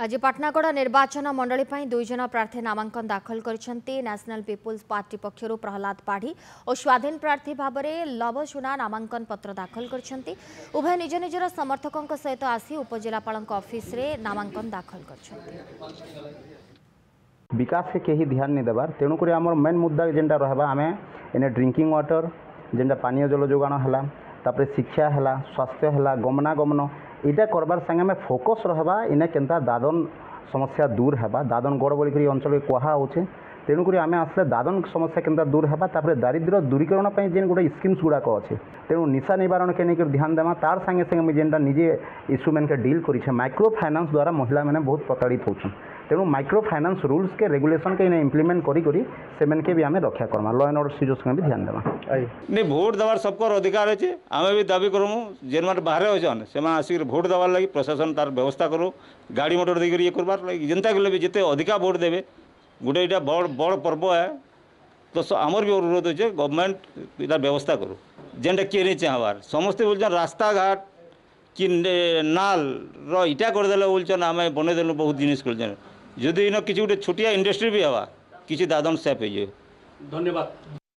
आज पाटनागढ़ निर्वाचन मंडली दुई जन प्रार्थी नामांकन दाखल करछन्ती। नेशनल पीपुल्स पार्टी पक्षरु प्रहलाद पाढ़ी और स्वाधीन प्रार्थी भाव में लव सुना नामांकन पत्र दाखल करछन्ती। उभय निज निजर समर्थकों सहित आसी उपजिलापाल ऑफिस रे नामांकन दाखल करछन्ती। विकास के कहीं ध्यान नहीं देवार तेणुक आम मेन मुद्दा जेनटा रहा आम एने ड्रिंकिंग वाटर जेनटा पानीय जल जोगाण है तापर शिक्षा है स्वास्थ्य है गमनागमन इटा करबार संगे में फोकस रहा इने केनता दादन समस्या दूर है दादन गड़ बोलिक अंचल कहुचे तेणुक आम आसले दादन समस्या केनता दूर है तापर दारिद्र्य दूरीकरण जेन गोटे स्कीम्स गुड़ाक अच्छे तेणु निशा निवारण के लेकर ध्यान देवा तार संगे संगे मुझे जेनटा निजे इश्यू मैंने डील कर माइक्रो फाइनान्स द्वारा महिला मैंने बहुत प्रताड़ित होती तेणु माइक्रो फाइनान्स रूल्स के रेगुलेशन के इम्प्लीमेंट करी के भी आम रक्षा करमा लॉ एंड ऑर्डर सिचुएशन भी ध्यान देवा नहीं भोट देवार सबको अधिकार अच्छे आम भी दाबी करूँ जेन मैंने बाहर अच्छन से आसिक भोट देवार लगी प्रशासन तार व्यवस्था करो गाड़ी मोटर देकर ये करवार लगी जनता के जिते अधिका भोट देवे गोटे यहाँ बड़ बड़ पर्व है तो आमर भी अनुरोध हो गवर्नमेंट इधर व्यवस्था करो जेनटा किए नहीं चाहबार समस्ते बोल रास्ता घाट कि नाल इटा करदे बोलचन आम बनईदेलु बहुत जिनिस कर जदि इन किसी गोटे छोटिया इंडस्ट्री भी हवा किसी दादन सेफ हो। धन्यवाद।